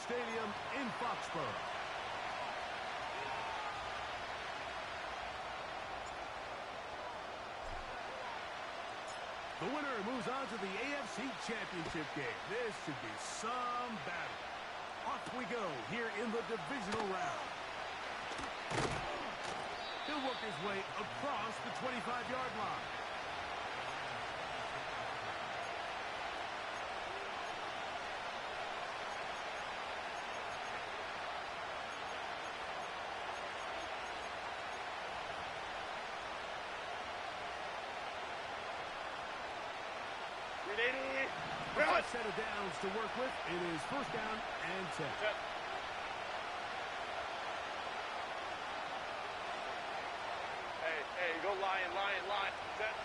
Stadium in Foxborough. The winner moves on to the AFC Championship game. This should be some battle. Off we go here in the divisional round. He'll work his way across the 25-yard line. First set of downs to work with. It is first down and 10. Hey, go lion. Set.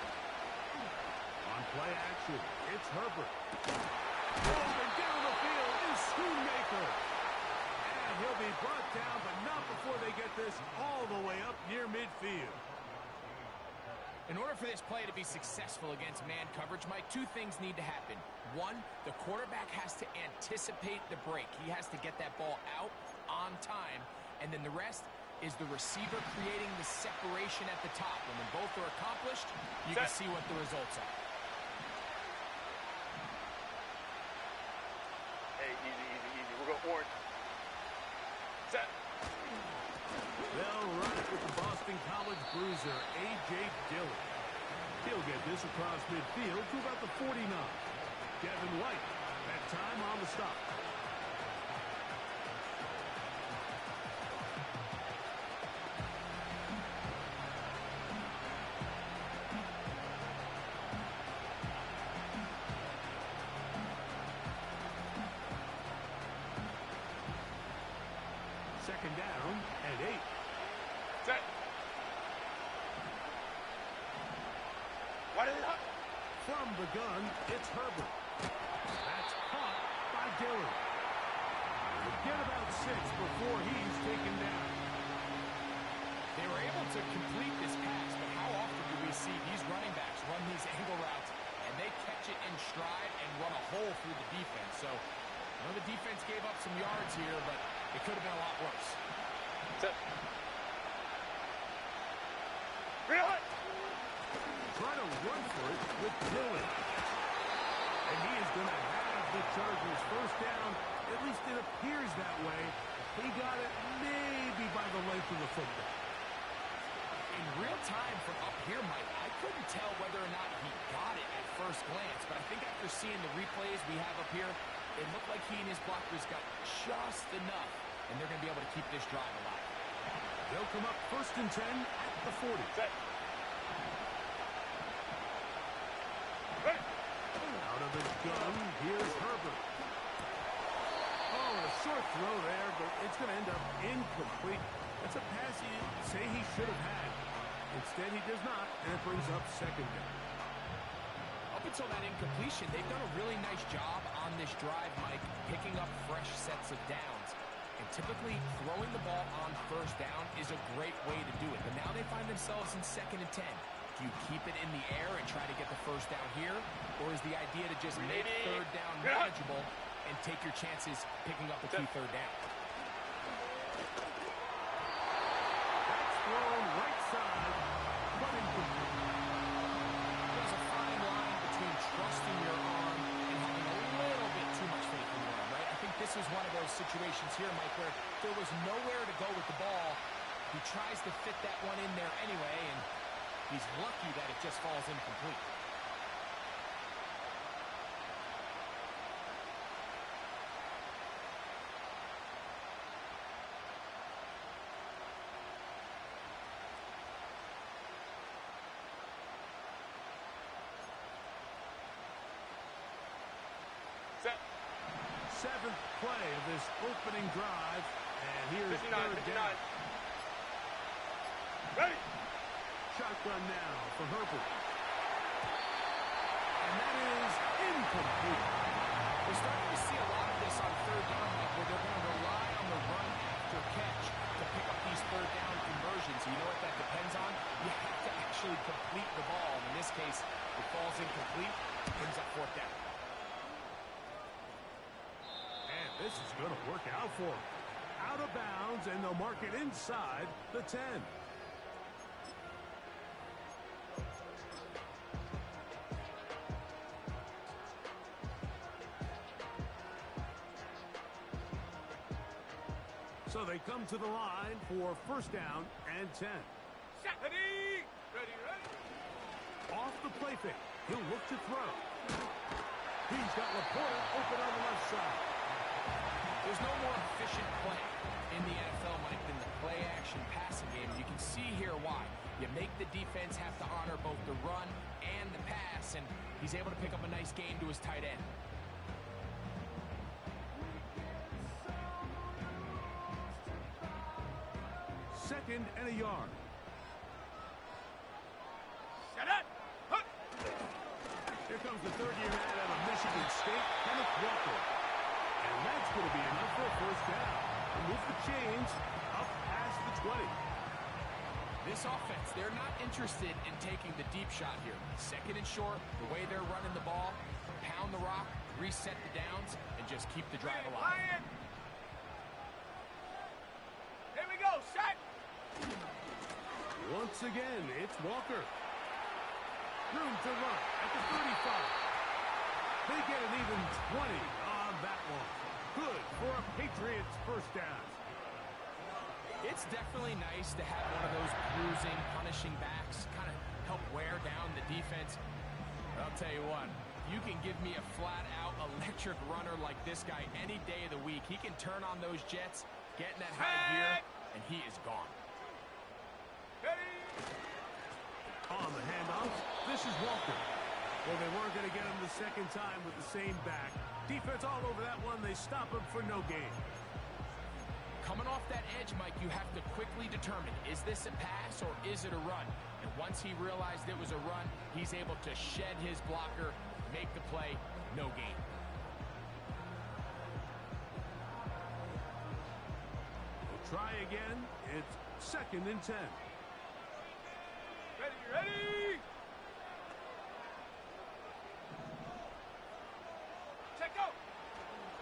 On play action, it's Herbert. And down the field is Schoonmaker. And he'll be brought down, but not before they get this all the way up near midfield. In order for this play to be successful against man coverage, Mike, two things need to happen. One, the quarterback has to anticipate the break. He has to get that ball out on time. And then the rest is the receiver creating the separation at the top. And when both are accomplished, you can see what the results are. Hey, easy. We're going orange. Set. They'll run it with the Boston College bruiser, A.J. Dillon. He'll get this across midfield to about the 49. Devin White, that time on the stop. Second down and 8. Set. Why did it not? From the gun, it's Herbert. That's caught by Dillon. Get about 6 before he's taken down. They were able to complete this pass, but how often do we see these running backs run these angle routes and they catch it in stride and run a hole through the defense? So, I know the defense gave up some yards here, but it could have been a lot worse. Set. Really? Try to run for it with Dillon. And he is going to have the Chargers first down. At least it appears that way. He got it maybe by the length of the football. In real time from up here, Mike, I couldn't tell whether or not he got it at first glance, but I think after seeing the replays we have up here, it looked like he and his blockers got just enough, and they're going to be able to keep this drive alive. They'll come up first and 10 at the 40. Set. Ready. Out of the gun, here's Herbert. Oh, a short throw there, but it's going to end up incomplete. That's a pass you'd say he should have had. Instead, he does not, and it brings up second down. Up until that incompletion, they've done a really nice job on this drive, Mike, picking up fresh sets of downs. And typically, throwing the ball on first down is a great way to do it. But now they find themselves in 2nd and 10. Do you keep it in the air and try to get the first down here? Or is the idea to just make third down manageable and take your chances picking up a key third down? That's thrown right side, but incomplete. There's a fine line between trusting your arm and having a little bit too much faith in your arm, right? I think this is one of those situations here, Mike, where there was nowhere to go with the ball. He tries to fit that one in there anyway, and he's lucky that it just falls incomplete. Set. 7th play of this opening drive, and here's 59. third down. Ready. Shotgun now for Herbert. And that is incomplete. We're starting to see a lot of this on third down, Mike, where they're going to rely on the run after catch to pick up these third down conversions. You know what that depends on? You have to actually complete the ball. In this case, it falls incomplete, brings up 4th down. And this this is going to work out for him. Out of bounds, and they'll mark it inside the 10. So they come to the line for first down and 10. Ready? Ready, ready. Off the play fake. He'll look to throw. He's got Laporta open on the left side. There's no more efficient play in the NFL, Mike, than the play-action passing game. You can see here why. You make the defense have to honor both the run and the pass, and he's able to pick up a nice gain to his tight end. Second and a yard. Set it. Huh. Here comes the third-year man out of Michigan State, Kenneth Walker. And that's going to be enough for a first down. He'll move the chains up past the 20. This offense, they're not interested in taking the deep shot here. Second and short, the way they're running the ball, pound the rock, reset the downs, and just keep the drive alive. Lion. Here we go, set. Once again, it's Walker. Room to run at the 35. They get an even 20 on that one. Good for a Patriots first down. It's definitely nice to have one of those bruising, punishing backs, kind of help wear down the defense. But I'll tell you what, you can give me a flat-out electric runner like this guy any day of the week. He can turn on those jets, get in that high gear, and he is gone. On the handoff, this is Walker. Well, they weren't going to get him the second time with the same back. Defense all over that one. They stop him for no gain. Coming off that edge, Mike, you have to quickly determine, is this a pass or is it a run? And once he realized it was a run, he's able to shed his blocker, make the play, no gain. We'll try again. It's second and 10. Ready, ready. Check out.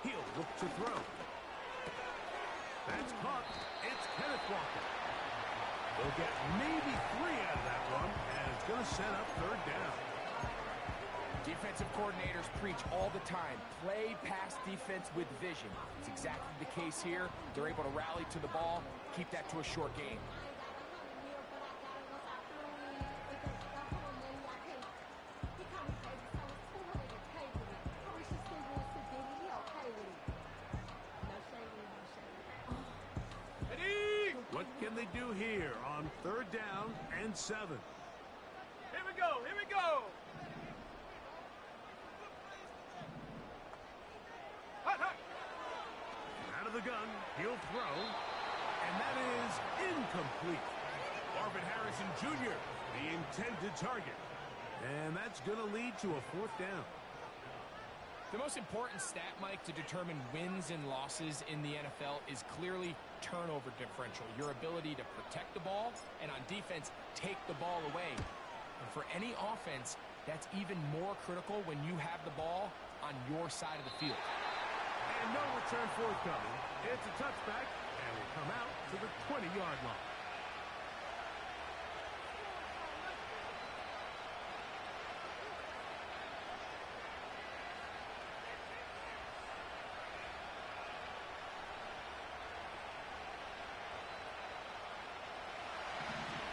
He'll look to throw. That's caught. It's Kenneth Walker. They'll get maybe 3 out of that one, and it's going to set up third down. Defensive coordinators preach all the time, play pass defense with vision. It's exactly the case here. They're able to rally to the ball, keep that to a short game. What can they do here on third down and 7? Here we go, here we go. Hot, hot. Out of the gun, he'll throw, and that is incomplete. Marvin Harrison Jr., the intended target. And that's going to lead to a fourth down. The most important stat, Mike, to determine wins and losses in the NFL is clearly turnover differential, your ability to protect the ball, and on defense, take the ball away. And for any offense, that's even more critical when you have the ball on your side of the field. And no return forthcoming. It's a touchback, and will come out to the 20-yard line.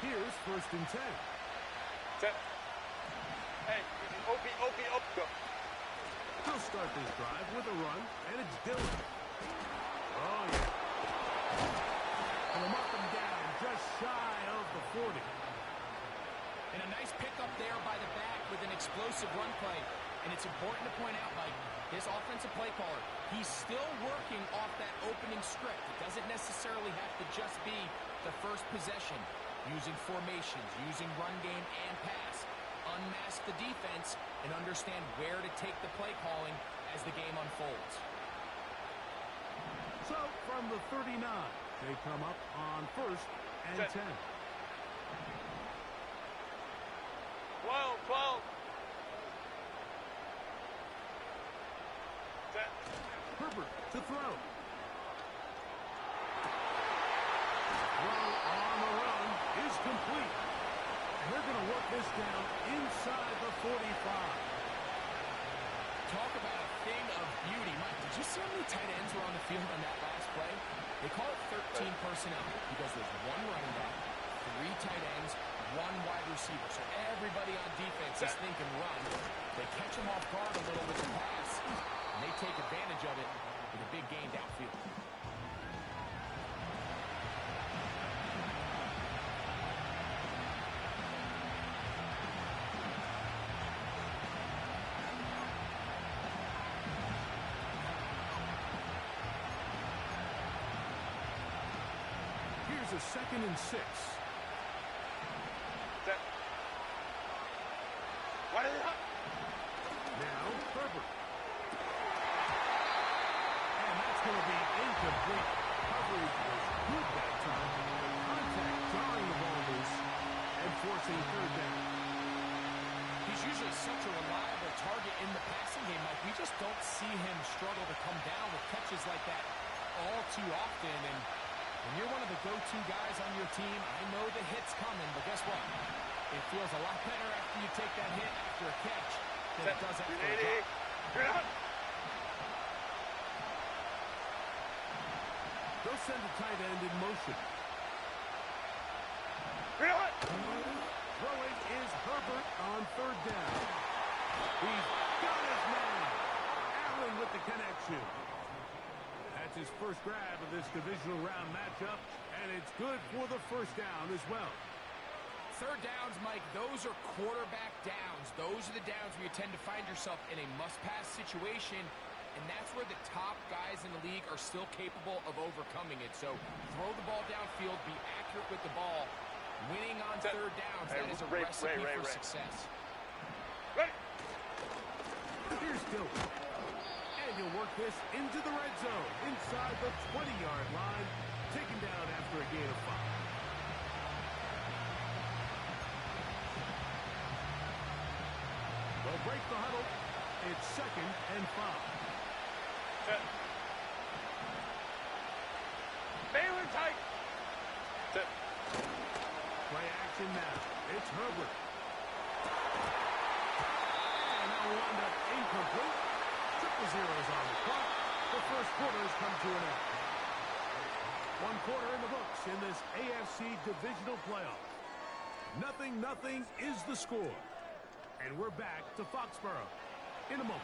Here's first and 10. Set. Hey, OP, go. He'll start this drive with a run, and it's Dillon. Oh, yeah. And they'll mark him down just shy of the 40. And a nice pickup there by the back with an explosive run play. And it's important to point out, Mike, this offensive play caller, he's still working off that opening script. It doesn't necessarily have to just be the first possession. Using formations, using run game and pass. Unmask the defense and understand where to take the play calling as the game unfolds. So from the 39, they come up on first and 10. 12. Set. Herbert to throw. Throw on the run is complete. And they're going to work this down inside the 45. Talk about a thing of beauty. Mike, did you see how many tight ends were on the field on that last play? They call it 13 personnel because there's one running back, 3 tight ends, 1 wide receiver. So everybody on defense is thinking run. They catch them off guard a little with the pass, and they take advantage of it with a big gain downfield. Here's a 2nd and 6. Set. What is it? Now, Herbert. And that's going to be incomplete. Coverage was good that time. Contact drawing the ball loose and forcing 3rd down. He's usually such a reliable target in the passing game. Like, we just don't see him struggle to come down with catches like that all too often. And when you're one of the go-to guys on your team, I know the hit's coming, but guess what? It feels a lot better after you take that hit after a catch than it does after a drop. They'll send the tight end in motion. Throwing is Herbert on 3rd down. He's got his man. Allen with the connection. That's his first grab of this divisional round matchup, and it's good for the 1st down as well. 3rd downs, Mike, those are quarterback downs. Those are the downs where you tend to find yourself in a must-pass situation, and that's where the top guys in the league are still capable of overcoming it. So throw the ball downfield, be accurate with the ball. Winning on 3rd downs, that is a recipe for success. Here's Dillon. And he'll work this into the red zone, inside the 20-yard line, taken down after a gain of 5. They'll break the huddle. It's 2nd and 5. Baylor tight. Set. Play action now. It's Herbert. And that will wind up incomplete. 0 on the clock. The 1st quarter has come to an end. 1 quarter in the books in this AFC Divisional playoff. 0-0 is the score. And we're back to Foxborough in a moment.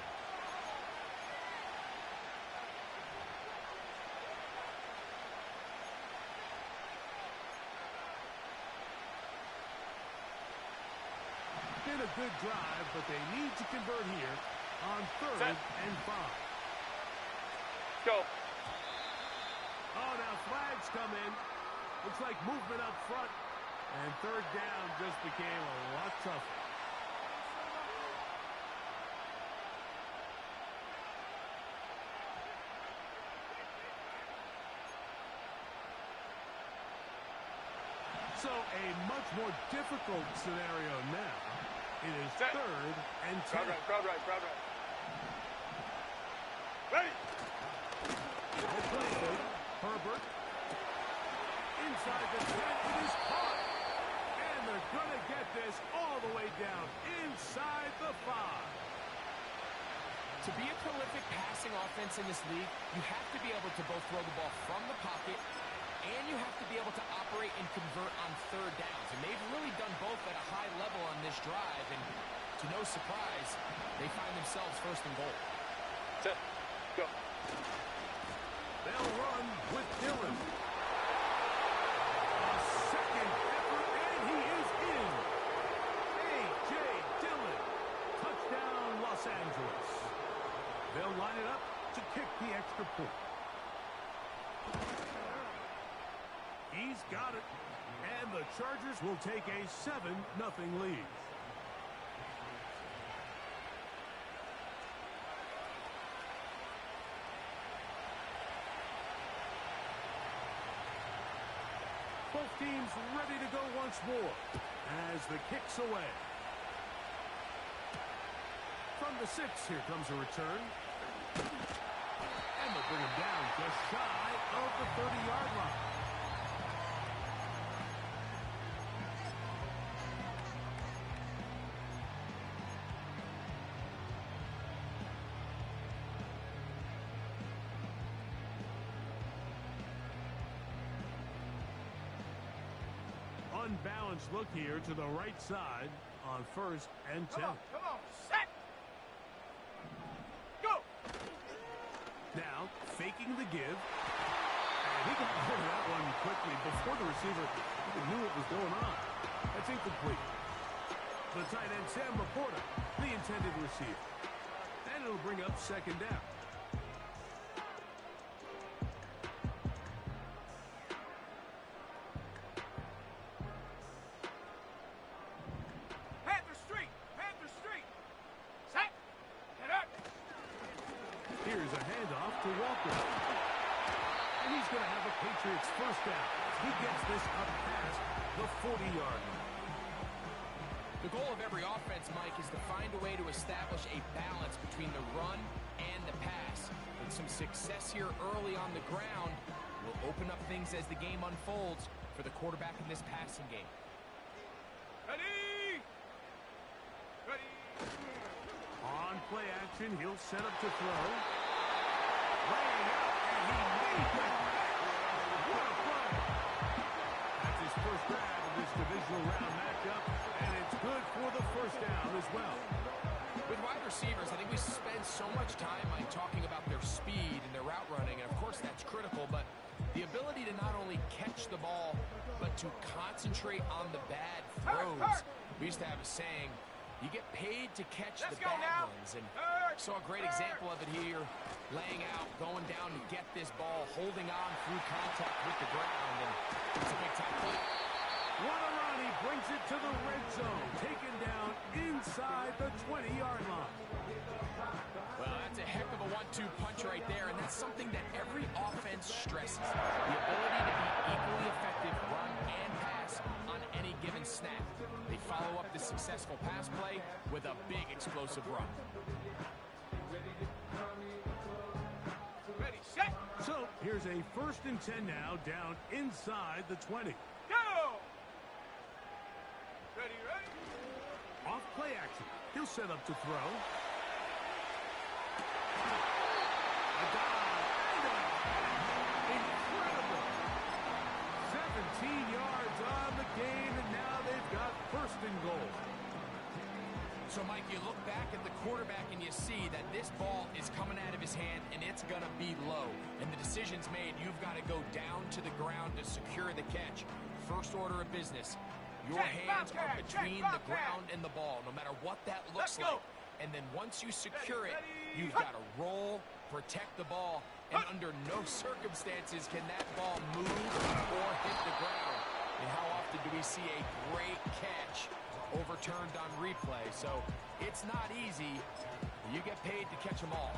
Been a good drive, but they need to convert here on 3rd and 5. Go. Oh, now flags come in. Looks like movement up front. And 3rd down just became a lot tougher. So a much more difficult scenario now. It is 3rd and 10. Crowd right. Ready. Well played. Herbert. Inside the 10. It is caught. And they're going to get this all the way down inside the 5. To be a prolific passing offense in this league, you have to be able to both throw the ball from the pocket and you have to be able to operate and convert on 3rd downs. And they've really done both at a high level on this drive. And to no surprise, they find themselves 1st and goal. Set. Go. They'll run with Dillon. A 2nd effort, and he is in. A.J. Dillon. Touchdown, Los Angeles. They'll line it up to kick the extra point. He's got it. And the Chargers will take a 7-0 lead. Both teams ready to go once more as the kick's away. From the 6, here comes a return. And they'll bring him down just shy of the 30-yard line. Unbalanced look here to the right side on 1st and 10. Come on, set. Go. Now, faking the give. And he got rid of that one quickly before the receiver even knew what was going on. That's incomplete. The tight end, Sam Laporta, the intended receiver. And it'll bring up 2nd down. Panther Street. Panther Street. Set. Get up. Here's a handoff to Walker. And he's going to have a Patriots 1st down. He gets this up past the 40-yard line. The goal of every offense, Mike, is to find a way to establish a balance between the run and the pass. With some success here early on the ground will open up things as the game unfolds for the quarterback in this passing game. Ready. Ready. On play action, he'll set up to throw. Laying out, and he made that. What a play. That's his first grab of this divisional round matchup, and it's good for the 1st down as well. With wide receivers, I think we spend so much time, Mike, talking about their speed and their route running, and of course that's critical, but the ability to not only catch the ball, but to concentrate on the bad throws. We used to have a saying, you get paid to catch the bad ones, and saw a great example of it here, laying out, going down to get this ball, holding on through contact with the ground, and it's a big-time play. What a run, he brings it to the red zone, taken down inside the 20-yard line. Well, that's a heck of a 1-2 punch right there, and that's something that every offense stresses. The ability to be equally effective run and pass on any given snap. They follow up the successful pass play with a big explosive run. Ready, set. So, here's a 1st and 10 now, down inside the 20. Go. Ready, ready. Off play action. He'll set up to throw. A dive. Incredible. 17 yards on the gain, and now they've got 1st and goal. So, Mike, you look back at the quarterback and you see that this ball is coming out of his hand and it's going to be low. And the decision's made. You've got to go down to the ground to secure the catch. First order of business. Your hands are between the ground and the ball, no matter what that looks like. And then once you secure it, you've got to roll, protect the ball, and under no circumstances can that ball move or hit the ground. And how often do we see a great catch overturned on replay? So it's not easy. You get paid to catch them all.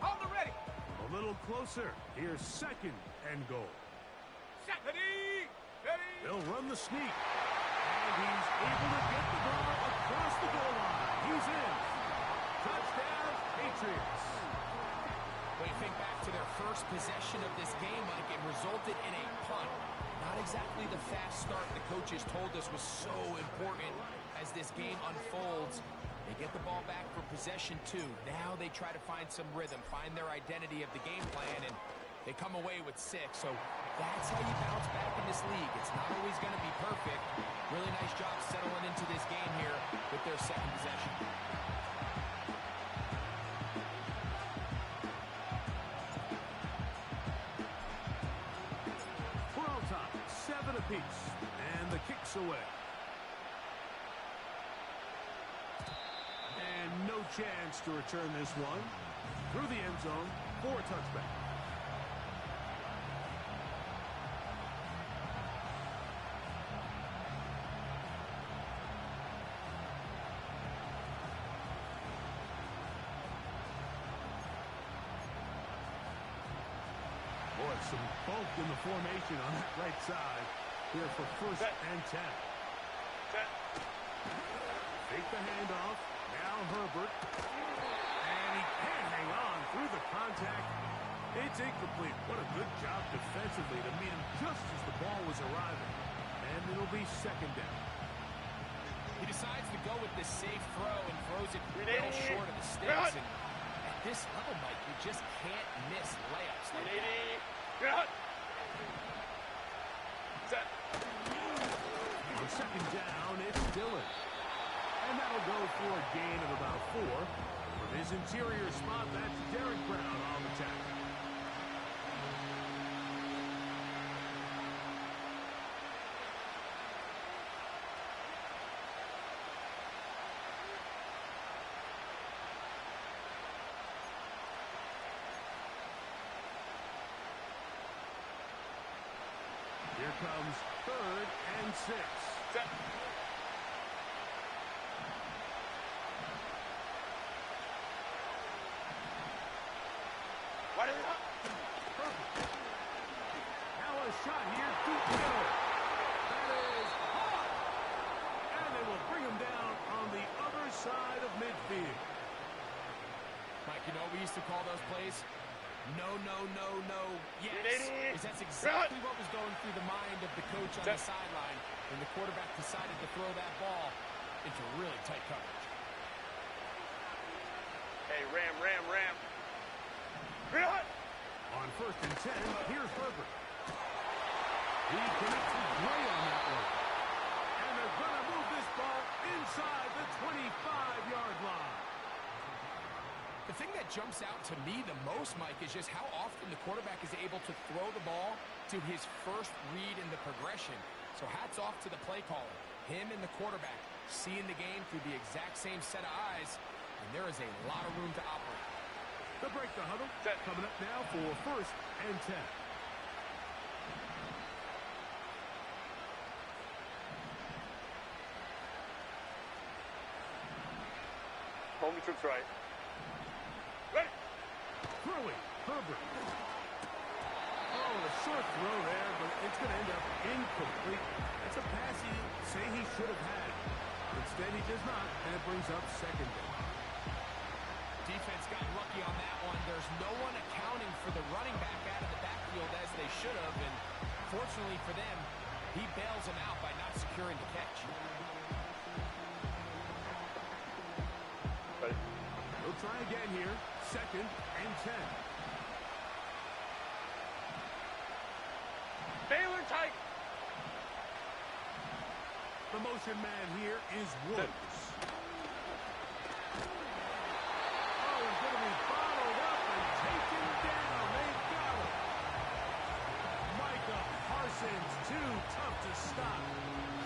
On the ready. A little closer. Here's 2nd and goal. Set. Ready. Ready. They'll run the sneak. And he's able to get the ball across the goal line. He's in. Touchdown, Patriots. When you think back to their first possession of this game, Mike, it resulted in a punt. Not exactly the fast start the coaches told us was so important as this game unfolds. They get the ball back for possession 2. Now they try to find some rhythm, find their identity of the game plan, and they come away with 6. So that's how you bounce back in this league. It's not always going to be perfect. Really nice job settling into this game here with their 2nd possession. For all time, 7 apiece. And the kick's away. And no chance to return this one. Through the end zone for a touchback. Boy, some bulk in the formation on that right side. here for first and 10. Set. Fake the handoff. Now Herbert. And he can't hang on through the contact. It's incomplete. What a good job defensively to meet him just as the ball was arriving. And it'll be second down. He decides to go with this safe throw and throws it well short of the sticks. And at this level, Mike, you just can't miss layups like that. Set. On second down, it's Dillon. And that'll go for a gain of about 4. From his interior spot, that's Derek Brown on the tackle. Here comes third and 6. Set. Why did it not? Perfect. Now a shot here, deep middle. That is hot. And they will bring him down on the other side of midfield. Mike, you know what we used to call those plays? No, no, no, no, yes. Because that's exactly what was going through the mind of the coach on the sideline when the quarterback decided to throw that ball into really tight coverage. Hey, Ram. On first and 10, here's Herbert. He connects with Gray on that one. And they're going to move this ball inside the 25-yard line. The thing that jumps out to me the most, Mike, is just how often the quarterback is able to throw the ball to his first read in the progression. So hats off to the play caller. Him and the quarterback seeing the game through the exact same set of eyes, and there is a lot of room to operate. They'll break the huddle. Coming up now for first and 10. Home trips right. Ready. Throwing, Herbert. Oh, a short throw there, but it's going to end up incomplete. That's a pass he say he should have had. Instead, he does not, and it brings up second down. Defense got lucky on that one. There's no one accounting for the running back out of the backfield as they should have, and fortunately for them, he bails them out by not securing the catch. Ready. We'll try again here. Second and 10. Baylor tight. The motion man here is Woods. Oh, he's going to be followed up and taken down. They've got him. Micah Parsons, too tough to stop.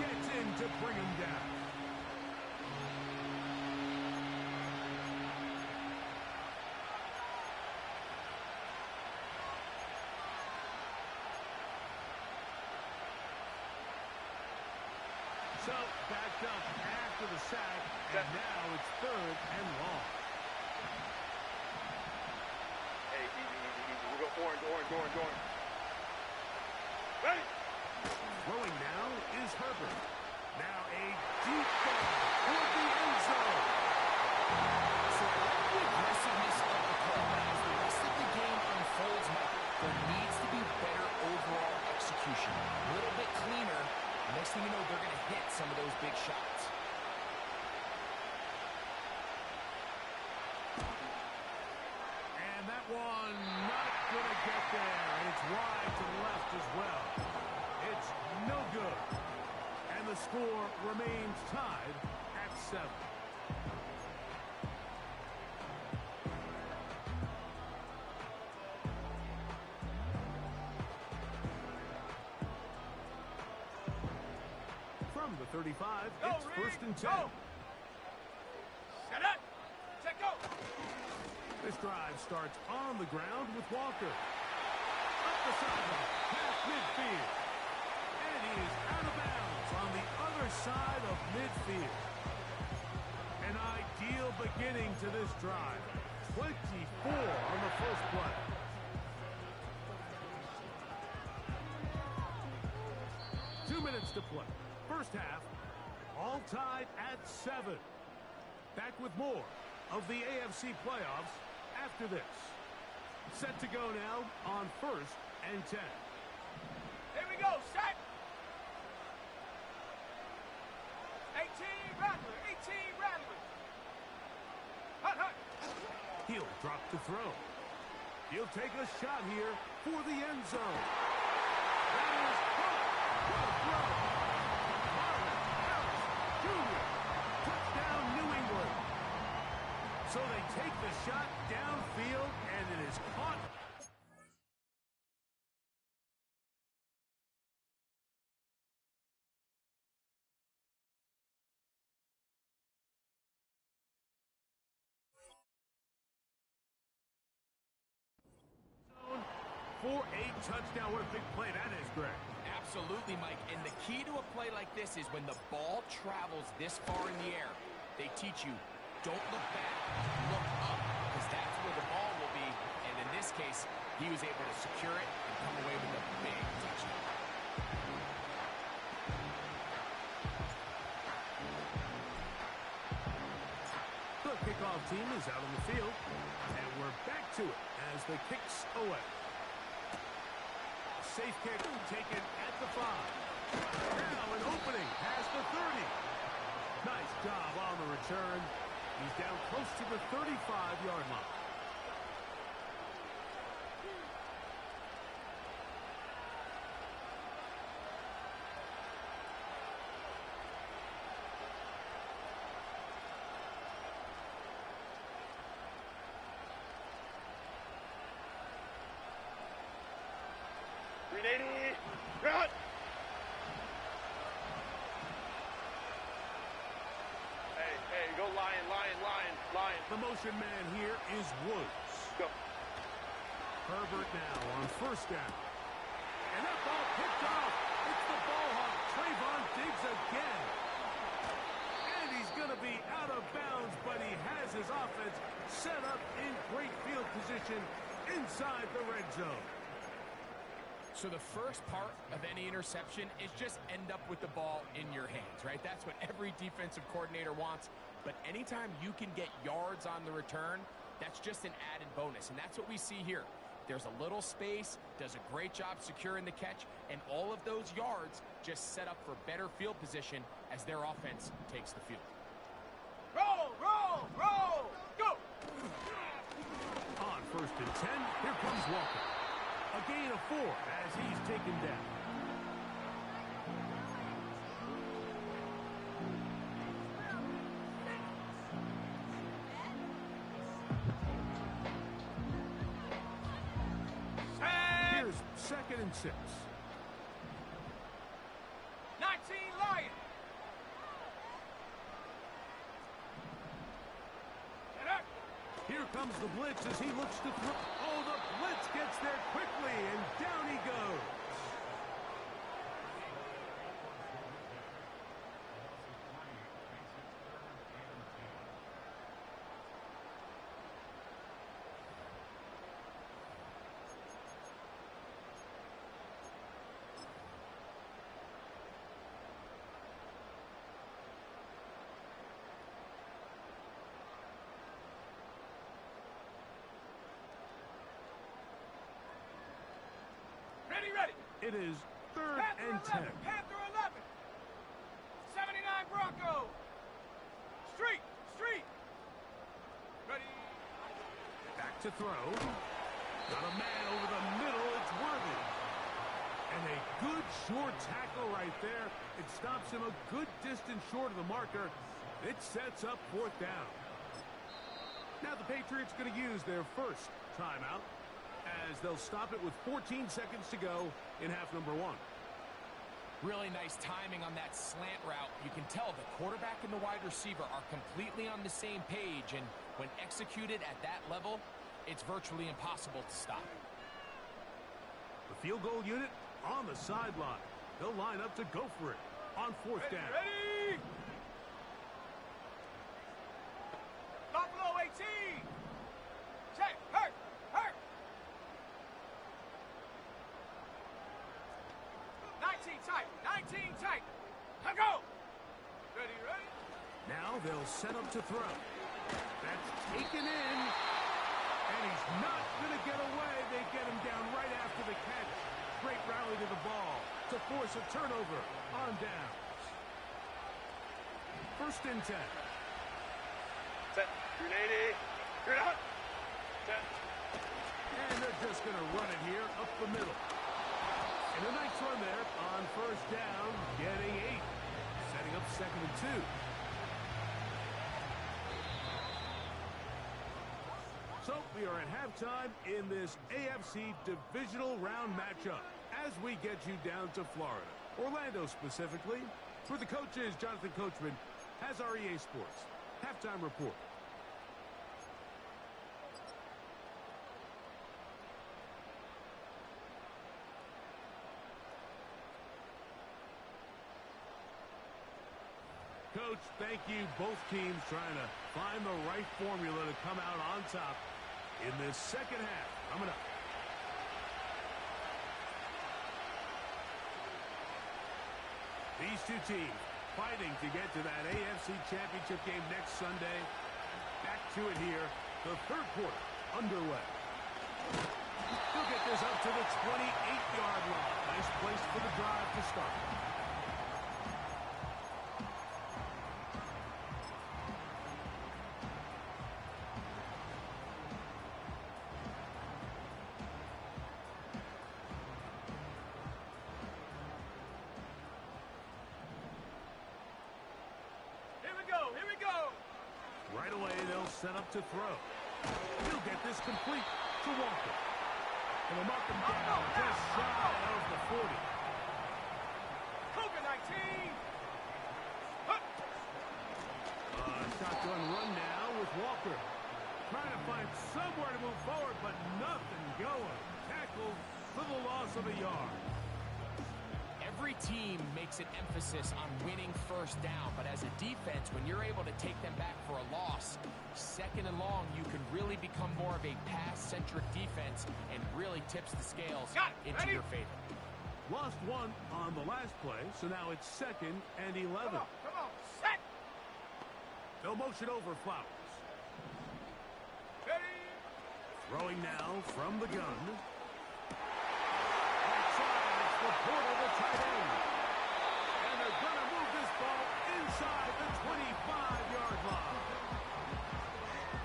Gets in to bring him down. So, backed up after the sack, and now it's third and long. Hey, easy. We'll go orange. Ready. Throwing now is Herbert. Now a deep ball toward the end zone. So I like the aggressiveness of the call, but as the rest of the game unfolds, Mike, there needs to be better overall execution. A little bit cleaner. Next thing you know, they're going to hit some of those big shots. And that one not going to get there. And it's wide to the left as well. It's no good. And the score remains tied at 7. From the 35, it's first and 10. Set up. Set go. This drive starts on the ground with Walker. Up the sideline, past midfield. And he is out of bounds on the other side of midfield. An ideal beginning to this drive. 24 on the first play. minutes to play. First half, all tied at 7. Back with more of the AFC playoffs after this. Set to go now on 1st and 10. Here we go, set. 18 Rattler, 18 Rattler. Hut, hut. He'll drop the throw. He'll take a shot here for the end zone. That is good throw. Marvin Harris Jr. Touchdown, New England. So they take the shot downfield, and it is caught. For a touchdown. What a big play that is, Greg. Absolutely, Mike. And the key to a play like this is when the ball travels this far in the air, they teach you, don't look back, look up, because that's where the ball will be. And in this case, he was able to secure it and come away with a big touchdown. The kickoff team is out on the field, and we're back to it as the kicks away. Safe kick taken at the 5. Now an opening past the 30. Nice job on the return. He's down close to the 35-yard line. Run! Hey, go Lion. The motion man here is Woods. Go. Herbert now on 1st down. And that ball picked off. It's the ball hawk, Trayvon Diggs again. And he's going to be out of bounds, but he has his offense set up in great field position inside the red zone. So the first part of any interception is just end up with the ball in your hands, right? That's what every defensive coordinator wants. But anytime you can get yards on the return, that's just an added bonus. And that's what we see here. There's a little space, does a great job securing the catch, and all of those yards just set up for better field position as their offense takes the field. Roll! Go! On 1st and 10, here comes Walker. A gain of 4 as he's taken down. Here's 2nd and 6. 19 Lion! Here comes the blitz as he looks to throw. Oh, the blitz gets there quickly, and down he goes. Ready. It is 3rd Panther and 10. 11, Panther 11. 79 Bronco. Street. Ready. Back to throw. Got a man over the middle. It's Worthy. And a good short tackle right there. It stops him a good distance short of the marker. It sets up 4th down. Now the Patriots going to use their first timeout as they'll stop it with 14 seconds to go in half number 1. Really nice timing on that slant route. You can tell the quarterback and the wide receiver are completely on the same page, and when executed at that level, it's virtually impossible to stop. The field goal unit on the sideline. They'll line up to go for it on 4th down. Ready. Buffalo 18. Check. Hurt. 19 tight. 19. 19 tight. Now go. Ready, ready. Now they'll set up to throw. That's taken in. And he's not going to get away. They get him down right after the catch. Great rally to the ball to force a turnover on downs. First and 10. Set. Grenade. You're out. Set. And they're just going to run it here up the middle. And a nice run there on first down, getting 8. Setting up 2nd and 2. So we are at halftime in this AFC Divisional Round matchup as we get you down to Florida. Orlando specifically. For the coaches, Jonathan Coachman has our EA Sports halftime report. Coach, thank you. Both teams trying to find the right formula to come out on top in this second half. Coming up. These two teams fighting to get to that AFC Championship game next Sunday. Back to it here. The third quarter underway. He'll get this up to the 28-yard line. Nice place for the drive to start. Right away, they'll set up to throw. He'll get this complete to Walker. And they'll mark him down just shy of the 40. Cougar 19. Shotgun run now with Walker. Trying to find somewhere to move forward, but nothing going. Tackled for the loss of a yard. Every team makes an emphasis on winning first down, but as a defense, when you're able to take them back for a loss, 2nd and long, you can really become more of a pass-centric defense and really tips the scales into your favor. Lost one on the last play, so now it's 2nd and 11. Come on, set. They'll motion over Flowers. Ready. Throwing now from the gun. The portable tight end. And they're going to move this ball inside the 25-yard line.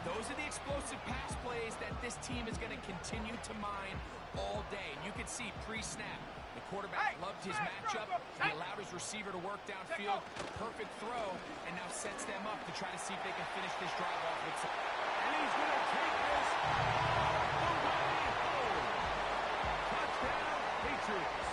Those are the explosive pass plays that this team is going to continue to mine all day. You can see pre-snap, the quarterback loved his matchup. He allowed his receiver to work downfield. Perfect throw, and now sets them up to try to see if they can finish this drive off with some. And he's going to take this all the way home. Touchdown, Patriots.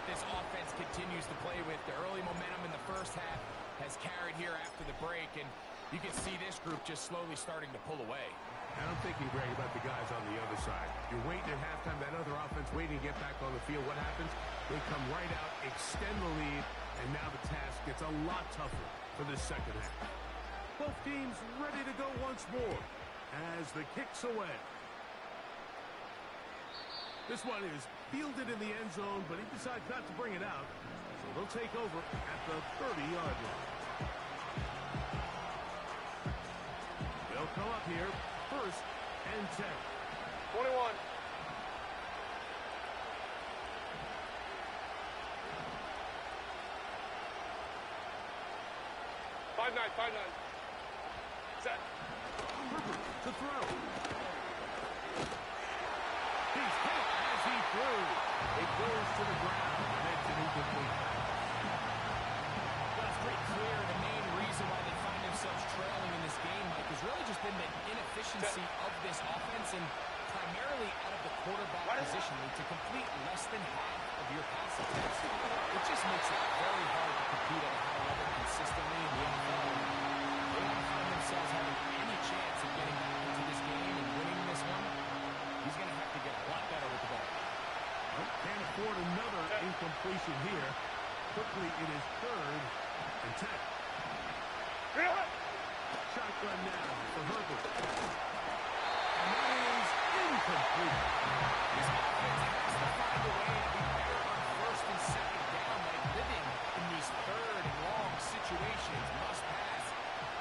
This offense continues to play with. The early momentum in the first half has carried here after the break, and you can see this group just slowly starting to pull away. And I'm thinking, Greg, about the guys on the other side. You're waiting at halftime, that other offense waiting to get back on the field. What happens? They come right out, extend the lead, and now the task gets a lot tougher for this second half. Both teams ready to go once more as the kick's away. This one is fielded in the end zone, but he decides not to bring it out. So they'll take over at the 30-yard line. They'll come up here, 1st and 10. 21. Five nine. Set. Herbert to throw. He's hit as he threw. It goes to the ground, and it's an incomplete. Well, it's pretty clear the main reason why they find themselves trailing in this game, Mike, has really just been the inefficiency of this offense and primarily out of the quarterback position to complete less than half of your pass attempts. It just makes it very hard to compete at a high level consistently in the NFL. They don't find themselves having any chance of getting back into this game and winning this one. He's going to have to get a lot better with the ball. Well, can't afford another incompletion here. Quickly, it is 3rd and 10. Shotgun now for Herbert. And that is incomplete. This offense has to find a way to be better on first and second down. Like living in these third and long situations, must pass,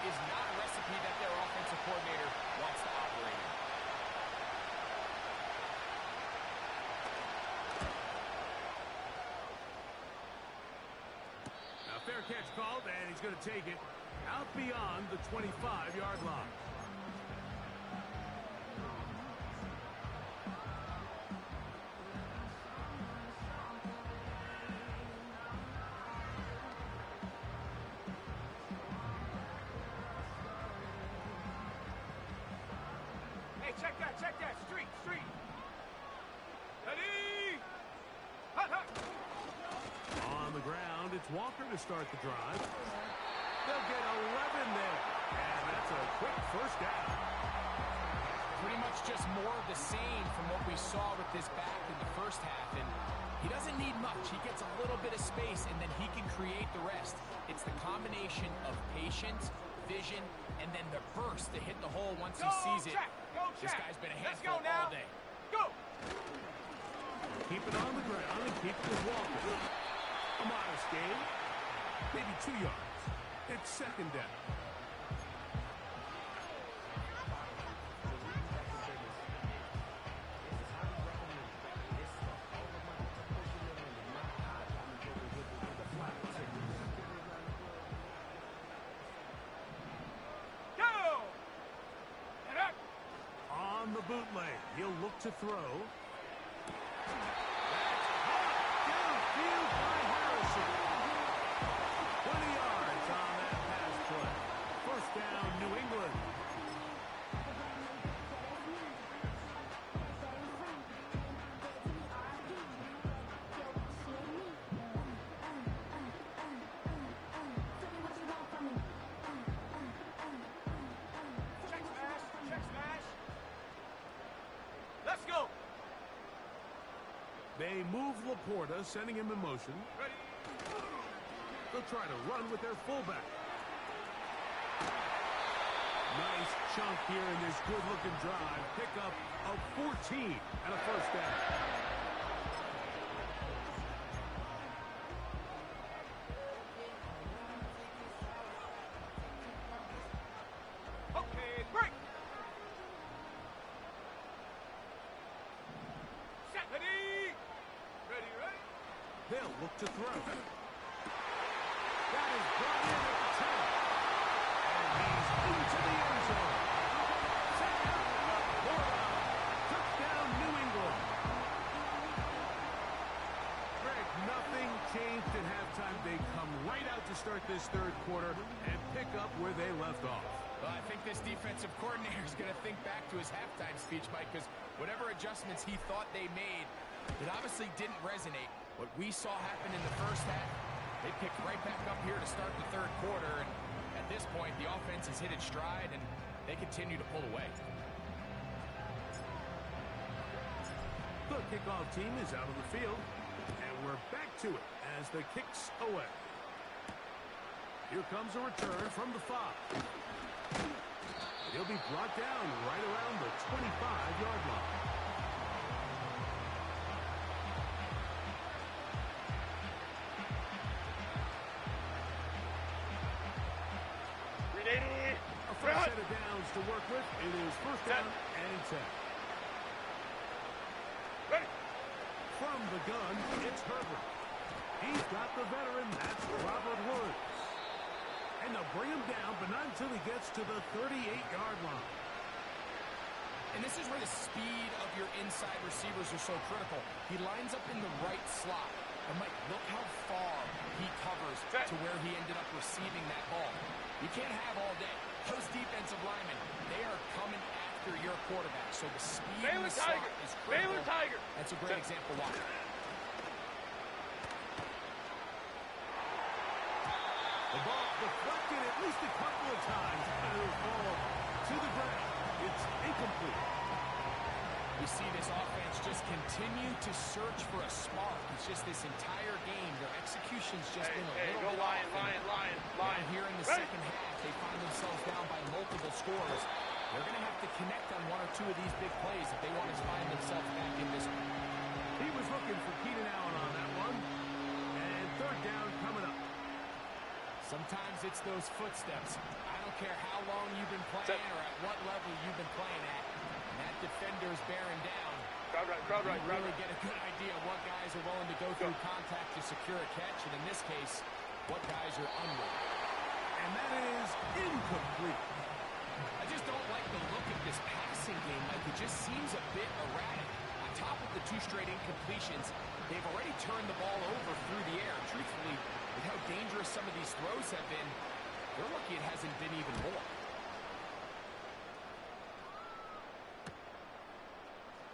is not a recipe that their offensive coordinator wants to operate in. Now, fair catch called, and he's going to take it out beyond the 25-yard line. Check that, street. Ready? Hut. On the ground, it's Walker to start the drive. They'll get 11 there, and that's a quick first down. Pretty much just more of the same from what we saw with this back in the first half, and he doesn't need much. He gets a little bit of space, and then he can create the rest. It's the combination of patience, vision, and then the burst to hit the hole once he sees it. This guy's been a handful all day. Go! Keep it on the ground and keep this Walker. A modest gain, maybe 2 yards. It's second down. Bootleg. He'll look to throw. That's caught downfield by Harrison. 20 yards on that pass play. First down, New England. They move Laporta, sending him in motion. Ready? They'll try to run with their fullback. Nice chunk here in this good-looking drive. Pickup of 14 and a first down. Okay, break! Set, ready? Ready? They'll look to throw. That is brought in at the 10. And he's into the end zone. Touchdown, New England. Greg, nothing changed at halftime. They come right out to start this third quarter and pick up where they left off. Well, I think this defensive coordinator is going to think back to his halftime speech, Mike, because whatever adjustments he thought they made, it obviously didn't resonate. What we saw happen in the first half, they picked right back up here to start the third quarter, and at this point, the offense has hit its stride, and they continue to pull away. The kickoff team is out of the field, and we're back to it as the kick's away. Here comes a return from the 5. He'll be brought down right around the 25-yard line. A fresh set of downs to work with. It is first down and 10. Ready? From the gun, it's Herbert. He's got the veteran. That's Robert Woods. And they'll bring him down, but not until he gets to the 38-yard line. And this is where the speed of your inside receivers are so critical. He lines up in the right slot. And Mike, look how far he covers to where he ended up receiving that ball. You can't have all day. Those defensive linemen, they are coming after your quarterback. So the speed in the slot is critical. Baylor Tiger. That's a great example. Watch. The ball deflected at least a couple of times, and it will fall to the ground. It's incomplete. We see this offense just continue to search for a spark. It's just this entire game, their execution's just been a little bit off. Lion. Here in the second half, they find themselves down by multiple scores. They're going to have to connect on one or two of these big plays if they want to find themselves back in this one. He was looking for Keenan Allen on that one. And third down coming up. Sometimes it's those footsteps. I don't care how long you've been playing or at what level you've been playing at. And that defender's bearing down. Crowd right. You really get a good idea of what guys are willing to go through contact to secure a catch, and in this case, what guys are unwilling. And that is incomplete. I just don't like the look of this passing game. Like, it just seems a bit erratic. On top of the 2 straight incompletions, they've already turned the ball over through the air. Truthfully, with how dangerous some of these throws have been, they're lucky it hasn't been even more.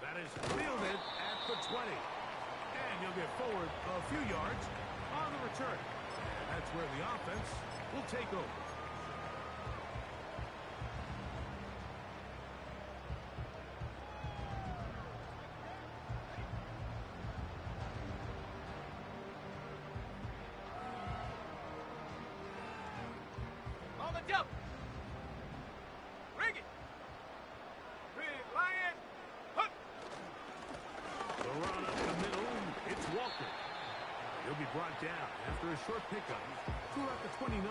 That is fielded at the 20. And he'll get forward a few yards on the return. And that's where the offense will take over. On the jump. Ring it. Big Lion. Hook. The run up the middle, it's Walker. He'll be brought down after a short pickup to about the 29.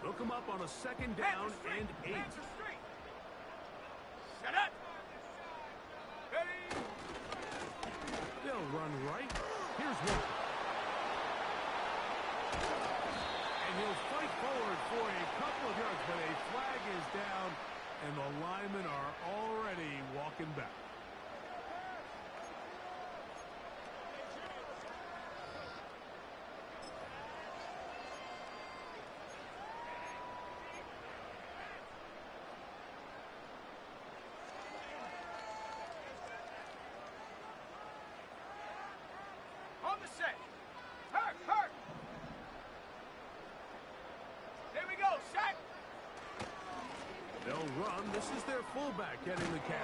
They'll come up on a second down and 8. Hands are straight. Set up. Ready. They'll run right. Here's Walker. And he'll fight forward for a couple of yards, but a flag is down, and the linemen are already walking back. On the set. Hurt. There we go. Sack. They'll run. This is their fullback getting the carry.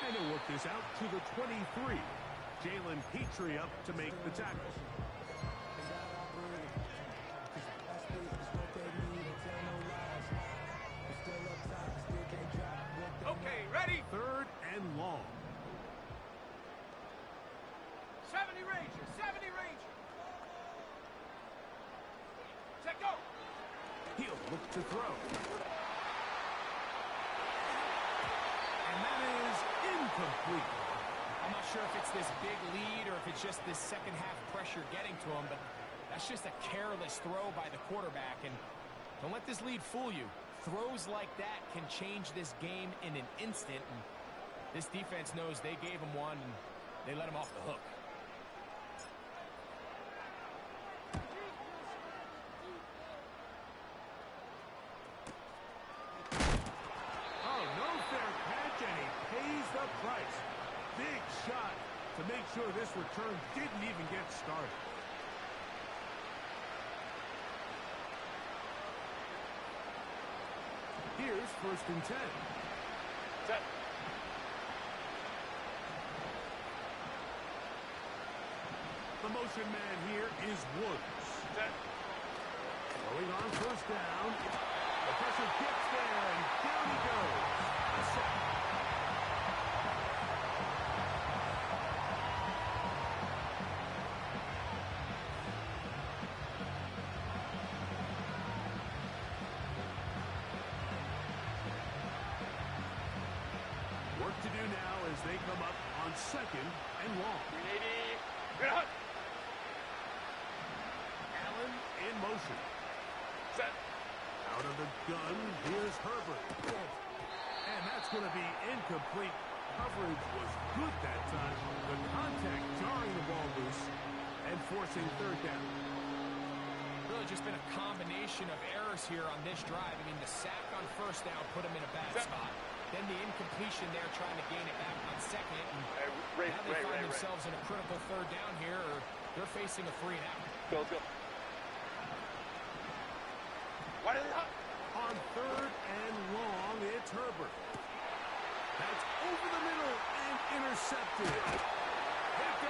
And he'll work this out to the 23. Jalen Petrie up to make the tackle. Okay, ready. Third and long. 70 Ranger. 70 Ranger. Set go. He'll look to throw. And that is incomplete. I'm not sure if it's this big lead or if it's just this second half pressure getting to him, but that's just a careless throw by the quarterback. And don't let this lead fool you. Throws like that can change this game in an instant. And this defense knows they gave him one and they let him off the hook. Oh, no fair catch, and he pays the price. Big shot to make sure this return didn't even get started. Here's 1st and 10. Set. The motion man here is Woods. Set. Going on 1st down. The pressure gets there, and down he goes. A sack. Work to do now as they come up on 2nd and long. 380. Good hunt. Allen in motion. Set. Out of the gun, here's Herbert. And that's going to be incomplete. Coverage was good that time. The contact jarring the ball loose and forcing 3rd down. Really just been a combination of errors here on this drive. I mean, the sack on 1st down put him in a bad spot. Then the incompletion there trying to gain it back on 2nd. And now they find themselves in a critical 3rd down here, or they're facing a 3 and out. Go, let's go. Why did it hop? On 3rd and long, it's Herbert. That's over the middle and intercepted. Picked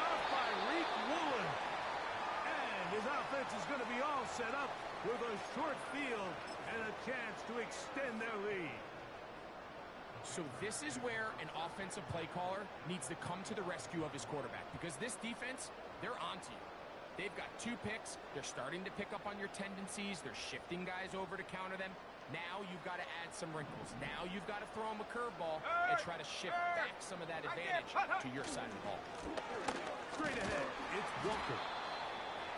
So this is where an offensive play caller needs to come to the rescue of his quarterback, because this defense, they're onto you. They've got 2 picks. They're starting to pick up on your tendencies. They're shifting guys over to counter them. Now you've got to add some wrinkles. Now you've got to throw them a curveball and try to shift back some of that advantage to your side of the ball. Straight ahead, it's Walker.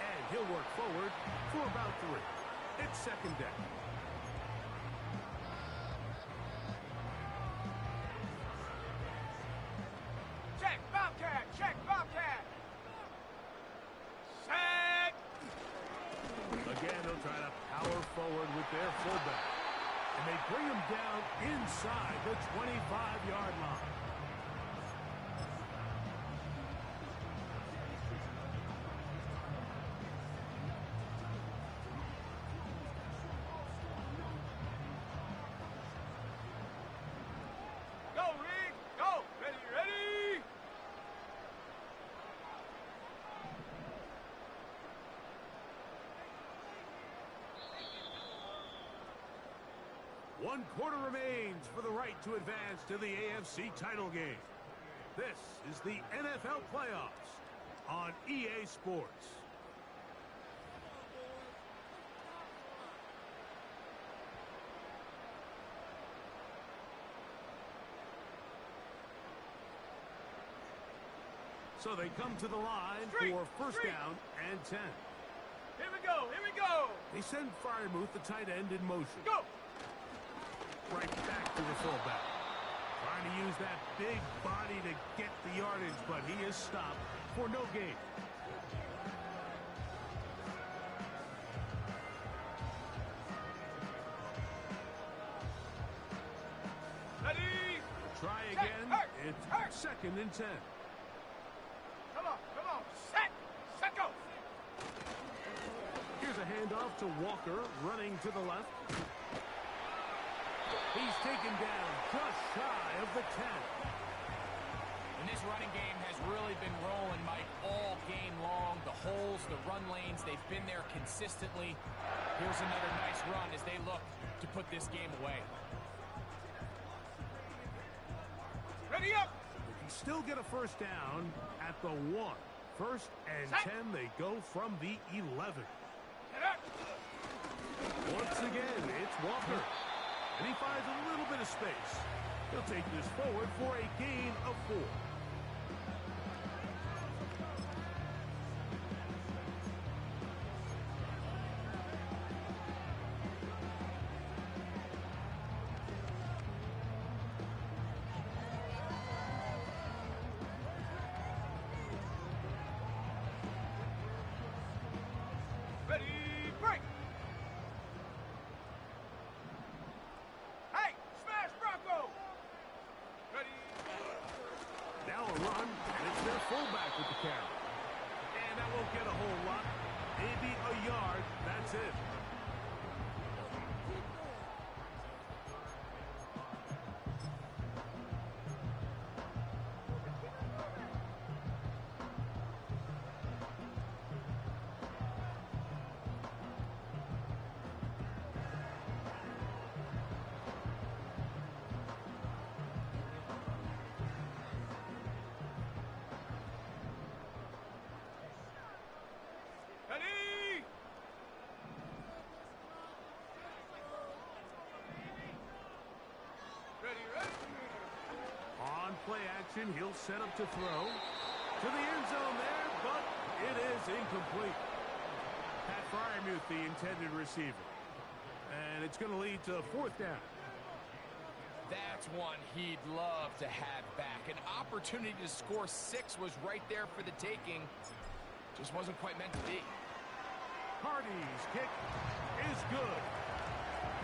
And he'll work forward for about 3. It's second down. Check, Bobcat! Check, Bobcat! Set! Again, they'll try to power forward with their fullback. And they bring him down inside the 25-yard line. Go, Reed! Go! Ready, ready! One quarter remains for the right to advance to the AFC title game. This is the NFL playoffs on EA Sports. So they come to the line for first down and 10. Here we go! Here we go! They send Freiermuth, the tight end, in motion. Go! Right back to the fullback. Trying to use that big body to get the yardage, but he is stopped for no gain. Ready! Try Set. again. Hurt. It's Hurt. second and 10. Come on! Set! Set, go! Here's a handoff to Walker, running to the left. He's taken down just shy of the 10. And this running game has really been rolling, Mike, all game long. The holes, the run lanes, they've been there consistently. Here's another nice run as they look to put this game away. Ready up! They can still get a first down at the 1. First and Set. 10, they go from the 11. Get up! Once again, it's Walker. And he finds a little bit of space. He'll take this forward for a gain of 4. Ready, break! Hey, smash Bronco! Ready? Now a run, and it's their fullback with the carry. And that won't get a whole lot. Maybe a yard. That's it. Ready? Ready, ready? On play action, he'll set up to throw. To the end zone there, but it is incomplete. Pat Freiermuth, the intended receiver. And it's going to lead to 4th down. That's one he'd love to have back. An opportunity to score 6 was right there for the taking. Just wasn't quite meant to be. Hardy's kick is good.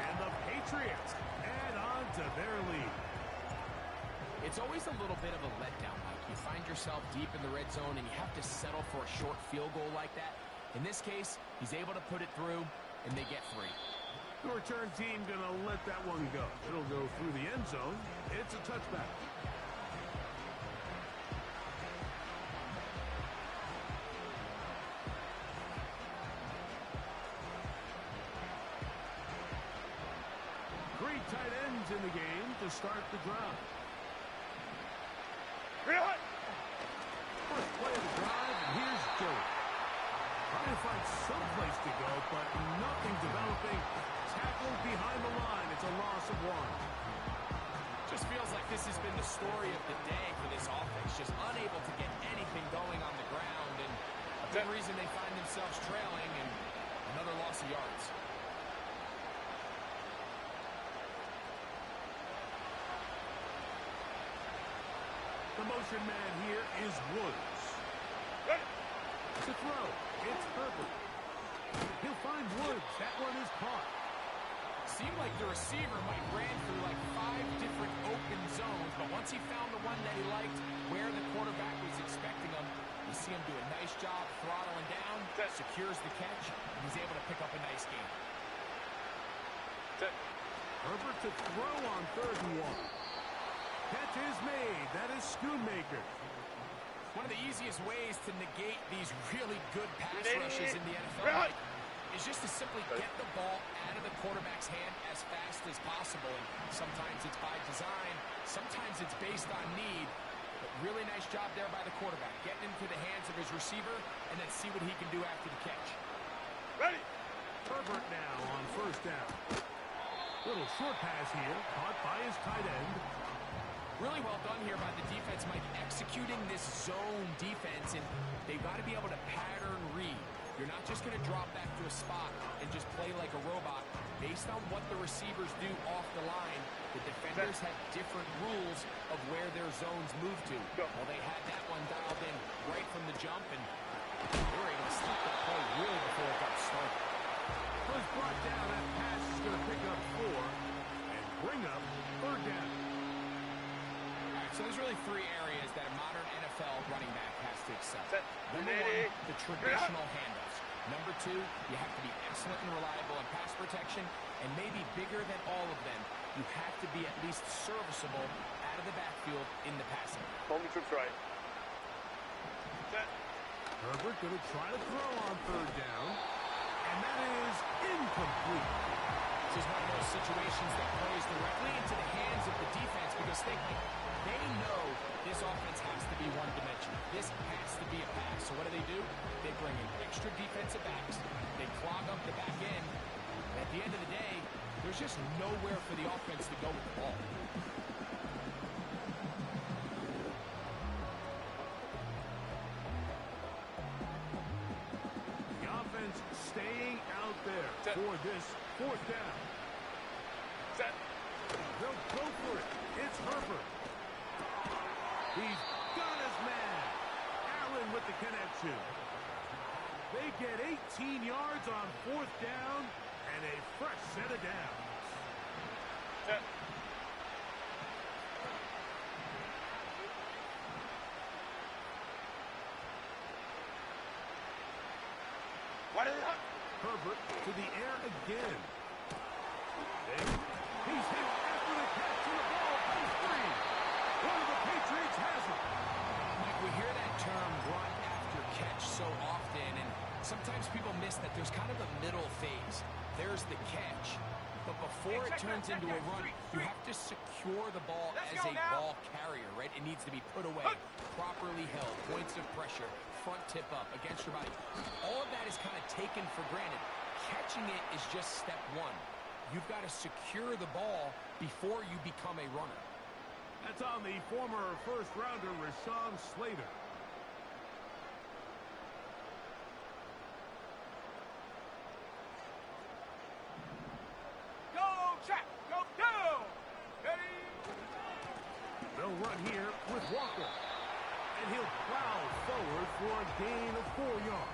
And the Patriots add on to their lead. It's always a little bit of a letdown, Mike. You find yourself deep in the red zone and you have to settle for a short field goal like that. In this case, he's able to put it through, and they get 3. The return team going to let that one go. It'll go through the end zone. It's a touchback. Three tight ends in the game. to start the drive. Real. First play of the drive, and here's Joey. Trying to find some place to go, but nothing developing. Tackled behind the line. It's a loss of 1. Just feels like this has been the story of the day for this offense. Just unable to get anything going on the ground, and a big reason they find themselves trailing, and another loss of yards. The motion man here is Woods. To throw, it's Herbert. He'll find Woods. That one is caught. Seemed like the receiver might ran through like 5 different open zones, but once he found the one that he liked, where the quarterback was expecting him, you see him do a nice job throttling down, secures the catch, and he's able to pick up a nice gain. Herbert to throw on 3rd and 1. Catch is made. That is Schoonmaker. One of the easiest ways to negate these really good pass rushes in the NFL is just to simply get the ball out of the quarterback's hand as fast as possible. And sometimes it's by design, sometimes it's based on need. But really nice job there by the quarterback, getting into the hands of his receiver and then see what he can do after the catch. Ready. Herbert now on 1st down. Little short pass here, caught by his tight end. Really well done here by the defense, Mike, executing this zone defense, and they've got to be able to pattern read. You're not just going to drop back to a spot and just play like a robot. Based on what the receivers do off the line, the defenders have different rules of where their zones move to. Well, they had that one dialed in right from the jump, and they were able to stop that play really before it got started. Was brought down. That pass is going to pick up 4 and bring up 3rd down. So there's really 3 areas that a modern NFL running back has to excel. Number 1, the traditional handoffs. Number 2, you have to be excellent and reliable in pass protection. And maybe bigger than all of them, you have to be at least serviceable out of the backfield in the passing. Moment to try. Herbert going to try to throw on 3rd down. And that is incomplete. This is one of those situations that plays directly into the hands of the defense because they know this offense has to be one-dimensional. This has to be a pass. So what do? They bring in extra defensive backs. They clog up the back end. And at the end of the day, there's just nowhere for the offense to go with the ball. The offense staying out there for this 4th down. They'll go for it. It's Herbert. He's got his man. Allen with the connection. They get 18 yards on 4th down and a fresh set of downs. Herbert to the air again. He's hit after the catch, and the ball comes free. One of the Patriots has it. Mike, we hear that term run after catch so often, and sometimes people miss that there's kind of a middle phase. There's the catch. But before it turns into a run, you have to secure the ball as a ball carrier, right? It needs to be put away, properly held, points of pressure, front tip up, against your body. All of that is kind of taken for granted. Catching it is just step 1. You've got to secure the ball before you become a runner. That's on the former first-rounder, Rashawn Slater. They'll run here with Walker. And he'll plow forward for a gain of 4 yards.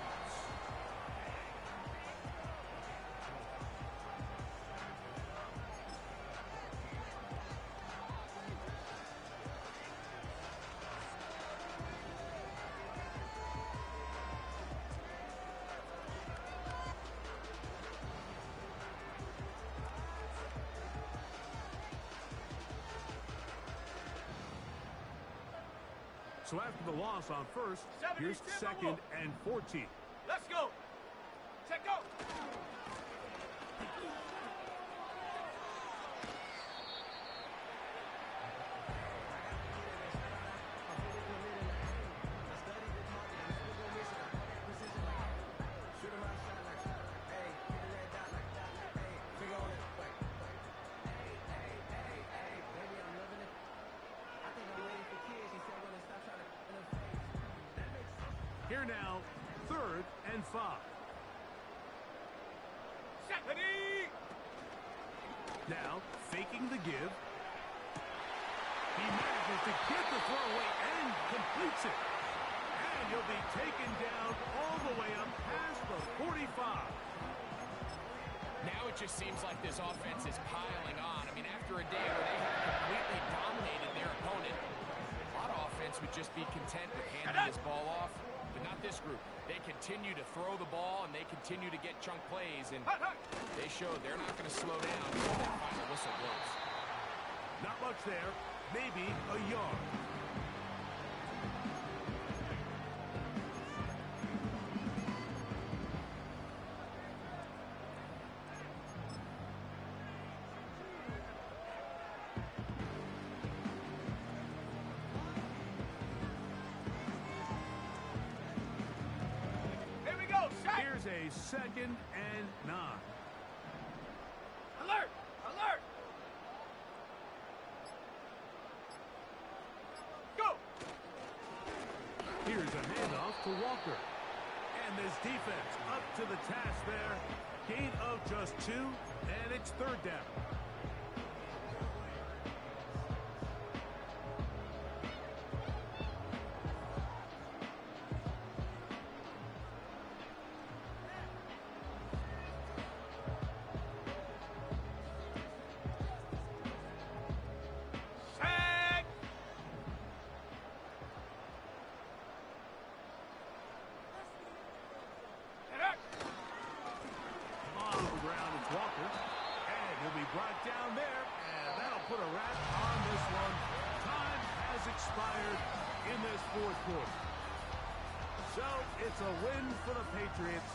So after the loss on 1st, here's 2nd and 14. Let's go. Check out. Here now, 3rd and 5. Now, faking the give. He manages to get the throw away and completes it. And he'll be taken down all the way up past the 45. Now it just seems like this offense is piling on. I mean, after a day where they have completely dominated their opponent, a lot of offense would just be content with handing this ball off, but not this group. They continue to throw the ball, and they continue to get chunk plays, and they show they're not going to slow down until that final whistle blows. Not much there, maybe a yard. Here's a 2nd and 9. Alert! Alert! Go! Here's a handoff to Walker. And this defense up to the task there. Gain of just 2, and it's 3rd down. Brought down there, and that'll put a wrap on this one. Time has expired in this 4th quarter. So it's a win for the Patriots.